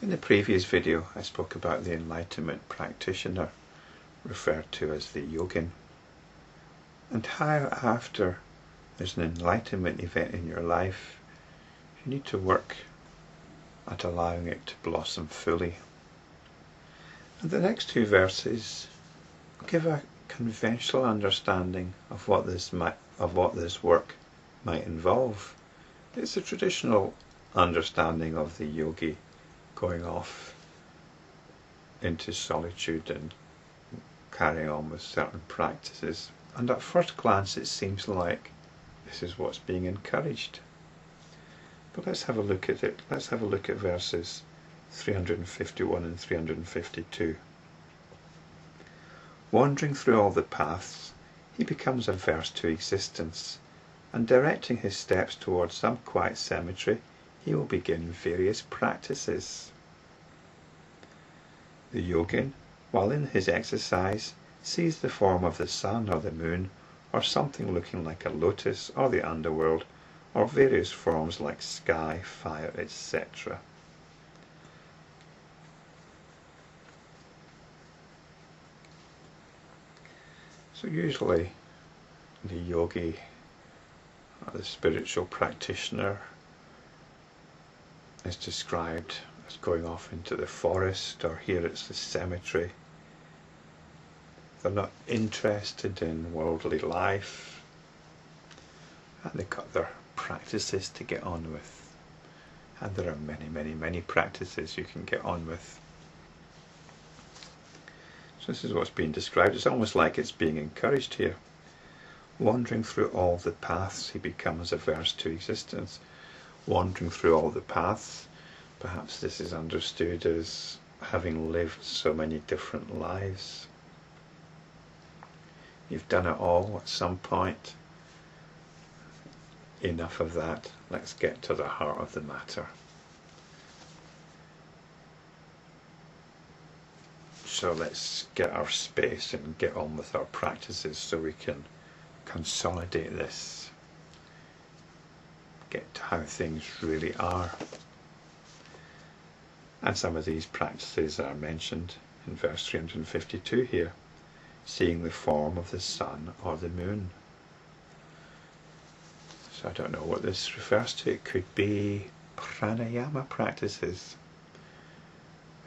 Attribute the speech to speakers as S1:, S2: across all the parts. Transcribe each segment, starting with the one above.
S1: In the previous video I spoke about the enlightenment practitioner, referred to as the Yogin, and how after there's an enlightenment event in your life, you need to work at allowing it to blossom fully. And the next two verses give a conventional understanding of what this work might involve. It's a traditional understanding of the yogi going off into solitude and carrying on with certain practices. And at first glance it seems like this is what's being encouraged. But let's have a look at it. Let's have a look at verses 351 and 352. Wandering through all the paths, he becomes averse to existence, and directing his steps towards some quiet cemetery, he will begin various practices. The yogin, while in his exercise, sees the form of the sun or the moon, or something looking like a lotus, or the underworld, or various forms like sky, fire, etc. So usually the yogi, or the spiritual practitioner, is described as going off into the forest, or here it's the cemetery. They're not interested in worldly life, and they've got their practices to get on with. And there are many practices you can get on with. So this is what's being described. It's almost like it's being encouraged here. Wandering through all the paths, he becomes averse to existence. Wandering through all the paths, perhaps this is understood as having lived so many different lives. You've done it all at some point. Enough of that. Let's get to the heart of the matter. So let's get our space and get on with our practices so we can consolidate this. Get to how things really are. And some of these practices are mentioned in verse 352 here. Seeing the form of the sun or the moon. So I don't know what this refers to. It could be pranayama practices.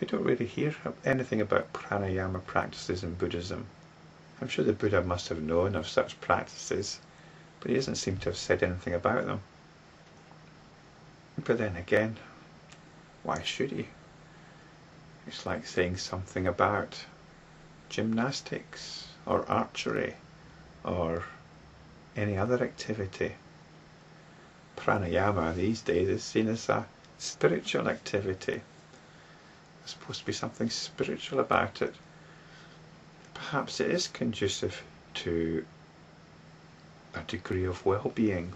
S1: We don't really hear anything about pranayama practices in Buddhism. I'm sure the Buddha must have known of such practices, but he doesn't seem to have said anything about them. But then again, why should he? It's like saying something about gymnastics or archery or any other activity. Pranayama these days is seen as a spiritual activity. There's supposed to be something spiritual about it. Perhaps it is conducive to a degree of well-being.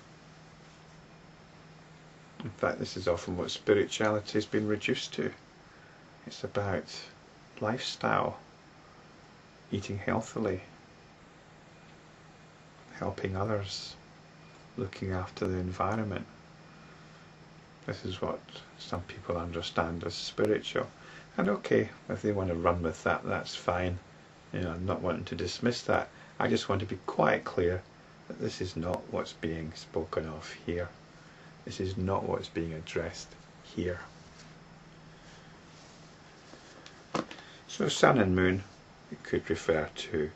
S1: In fact, this is often what spirituality has been reduced to. It's about lifestyle, eating healthily, helping others, looking after the environment. This is what some people understand as spiritual. And okay, if they want to run with that, that's fine. You know, I'm not wanting to dismiss that. I just want to be quite clear that this is not what's being spoken of here. This is not what's being addressed here. So sun and moon, it could refer to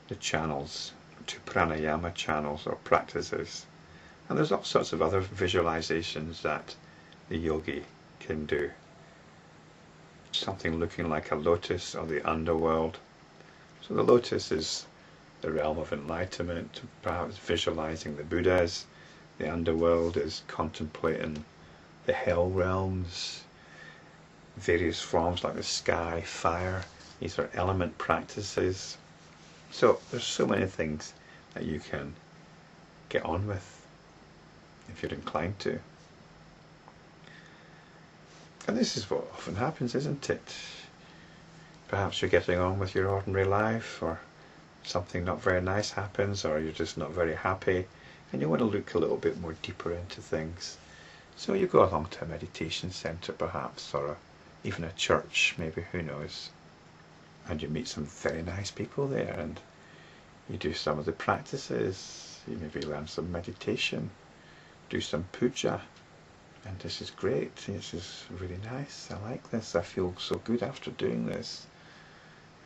S1: the channels, to pranayama channels or practices. And there's all sorts of other visualizations that the yogi can do. Something looking like a lotus or the underworld. So the lotus is the realm of enlightenment, perhaps visualizing the Buddhas. The underworld is contemplating the hell realms, various forms like the sky, fire. These are element practices. So there's so many things that you can get on with if you're inclined to. And this is what often happens, isn't it? Perhaps you're getting on with your ordinary life, or something not very nice happens, or you're just not very happy, and you want to look a little bit more deeper into things. So you go along to a meditation centre perhaps, or even a church, maybe, who knows, and you meet some very nice people there, and you do some of the practices, you maybe learn some meditation, do some puja, and this is great, this is really nice, I like this, I feel so good after doing this.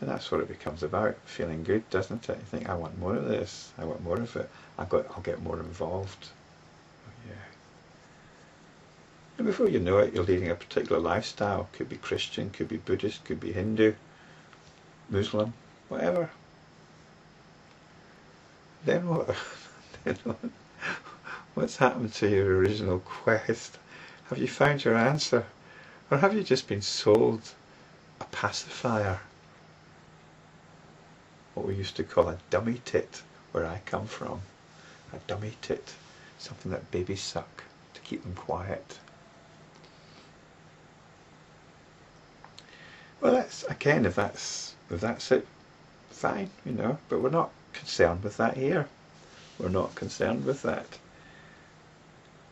S1: And that's what it becomes about, feeling good, doesn't it? You think, I want more of this, I want more of it, I'll get more involved. Yeah. And before you know it, you're leading a particular lifestyle. Could be Christian, could be Buddhist, could be Hindu, Muslim, whatever. Then what? Then what? What's happened to your original quest? Have you found your answer? Or have you just been sold a pacifier? What we used to call a dummy tit, where I come from. A dummy tit, something that babies suck to keep them quiet. Well, that's, again, if that's it, fine, you know, but we're not concerned with that here. We're not concerned with that.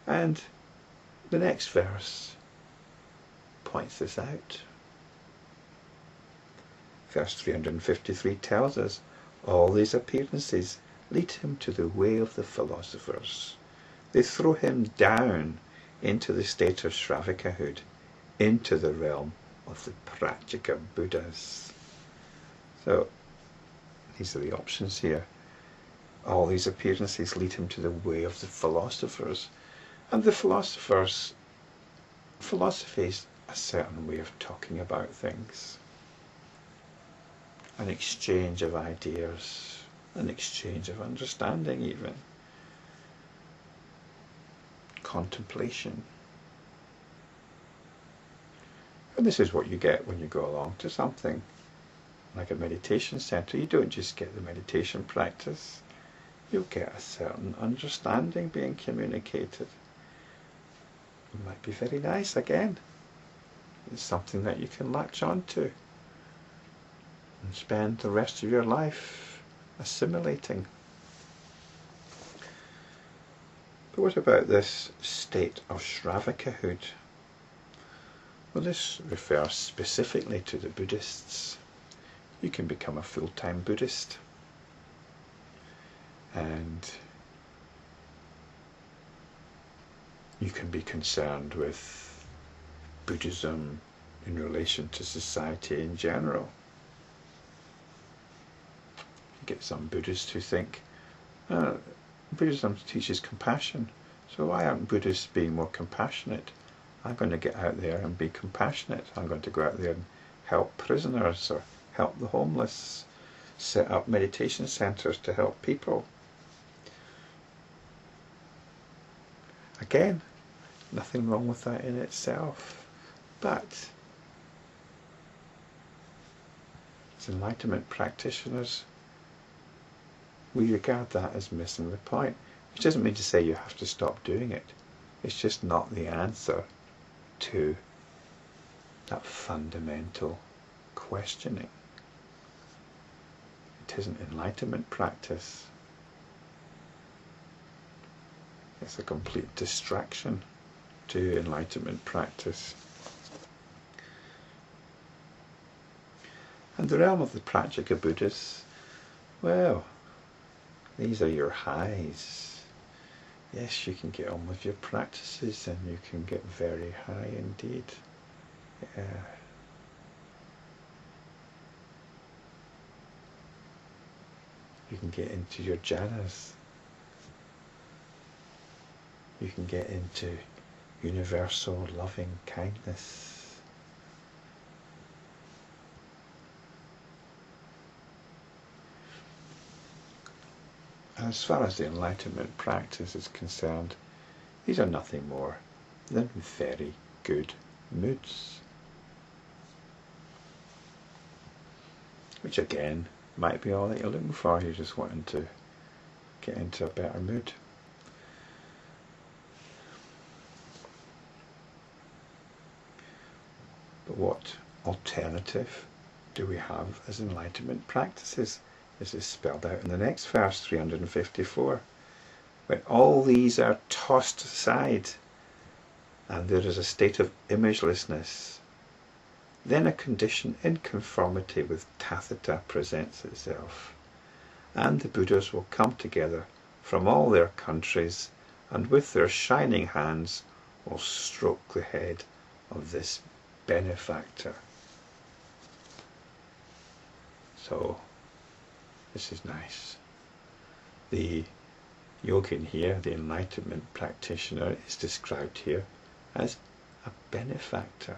S1: And the next verse points this out. Verse 353 tells us, all these appearances lead him to the way of the philosophers. They throw him down into the state of Sravakahood, into the realm of the Pratyekabuddhas. So, these are the options here. All these appearances lead him to the way of the philosophers. And the philosophers, philosophy is a certain way of talking about things. An exchange of ideas, an exchange of understanding even. Contemplation. And this is what you get when you go along to something like a meditation center. You don't just get the meditation practice, you'll get a certain understanding being communicated. It might be very nice again. It's something that you can latch on to and spend the rest of your life assimilating. But what about this state of Sravakahood? Well, this refers specifically to the Buddhists. You can become a full-time Buddhist, and you can be concerned with Buddhism in relation to society in general. You get some Buddhists who think, Buddhism teaches compassion, so why aren't Buddhists being more compassionate? I'm going to get out there and be compassionate. I'm going to go out there and help prisoners or help the homeless, set up meditation centers to help people. Again, nothing wrong with that in itself, but as enlightenment practitioners, we regard that as missing the point, which doesn't mean to say you have to stop doing it. It's just not the answer to that fundamental questioning. It isn't enlightenment practice. It's a complete distraction to enlightenment practice. And the realm of the Pratyekabuddhas, well, these are your highs. Yes, you can get on with your practices and you can get very high indeed. Yeah. You can get into your jhanas. You can get into universal loving kindness. As far as the enlightenment practice is concerned, these are nothing more than very good moods, which again might be all that you're looking for. You're just wanting to get into a better mood. But what alternative do we have as enlightenment practices? This is spelled out in the next verse, 354. When all these are tossed aside and there is a state of imagelessness, then a condition in conformity with Tathata presents itself, and the Buddhas will come together from all their countries, and with their shining hands will stroke the head of this benefactor. So, this is nice. The Yogin here, the enlightenment practitioner, is described here as a benefactor,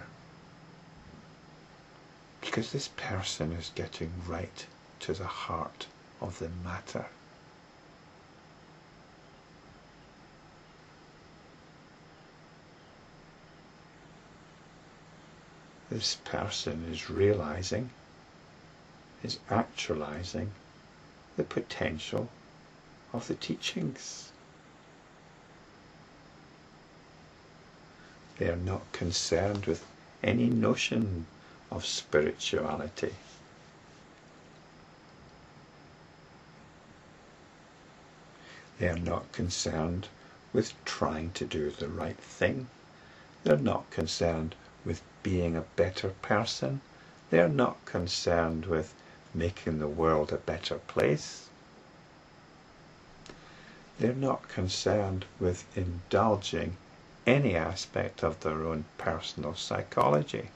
S1: because this person is getting right to the heart of the matter. This person is realizing, is actualizing the potential of the teachings. They are not concerned with any notion of spirituality. They are not concerned with trying to do the right thing. They're not concerned with being a better person. They're not concerned with making the world a better place. They're not concerned with indulging any aspect of their own personal psychology.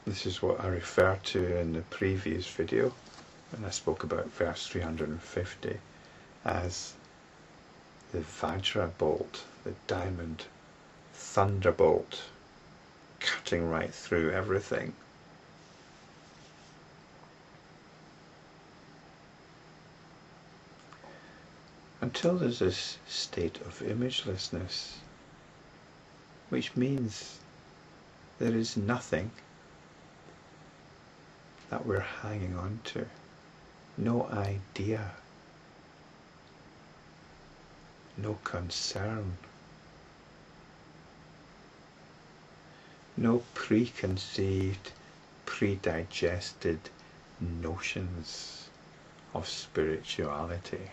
S1: This is what I referred to in the previous video when I spoke about verse 350 as the Vajra bolt, the diamond thunderbolt, cutting right through everything. Until there's this state of imagelessness, which means there is nothing that we're hanging on to, no idea, no concern, no preconceived, predigested notions of spirituality.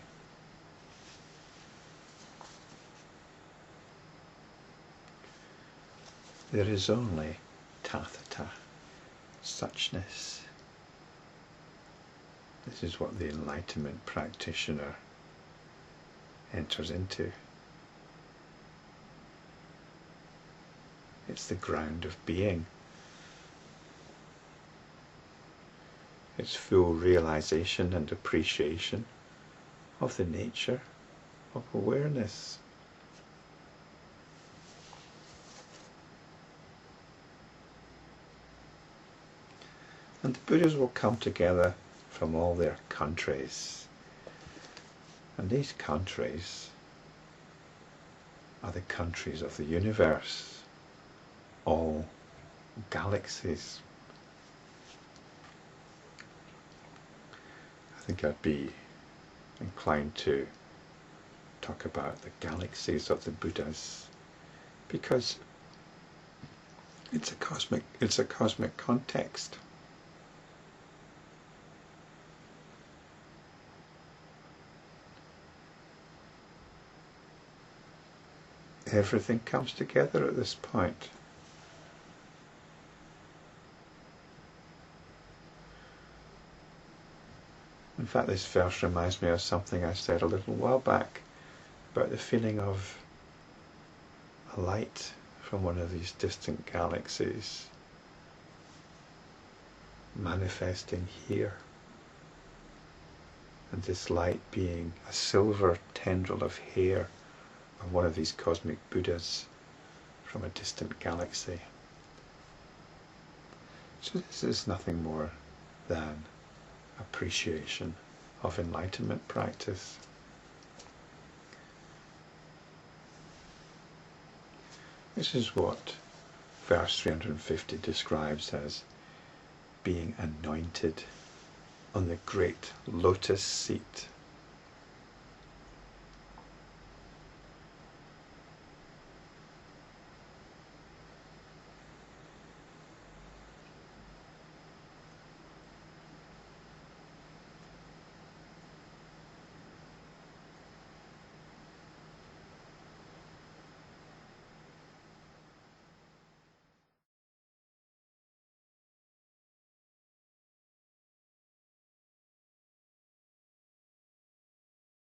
S1: There is only Tathata, suchness. This is what the enlightenment practitioner enters into. It's the ground of being. It's full realization and appreciation of the nature of awareness. And the Buddhas will come together from all their countries. And these countries are the countries of the universe, all galaxies. I think I'd be inclined to talk about the galaxies of the Buddhas, because it's a cosmic context. Everything comes together at this point. In fact, this verse reminds me of something I said a little while back about the feeling of a light from one of these distant galaxies manifesting here, and this light being a silver tendril of hair of one of these cosmic Buddhas from a distant galaxy. So this is nothing more than appreciation of enlightenment practice. This is what verse 350 describes as being anointed on the great lotus seat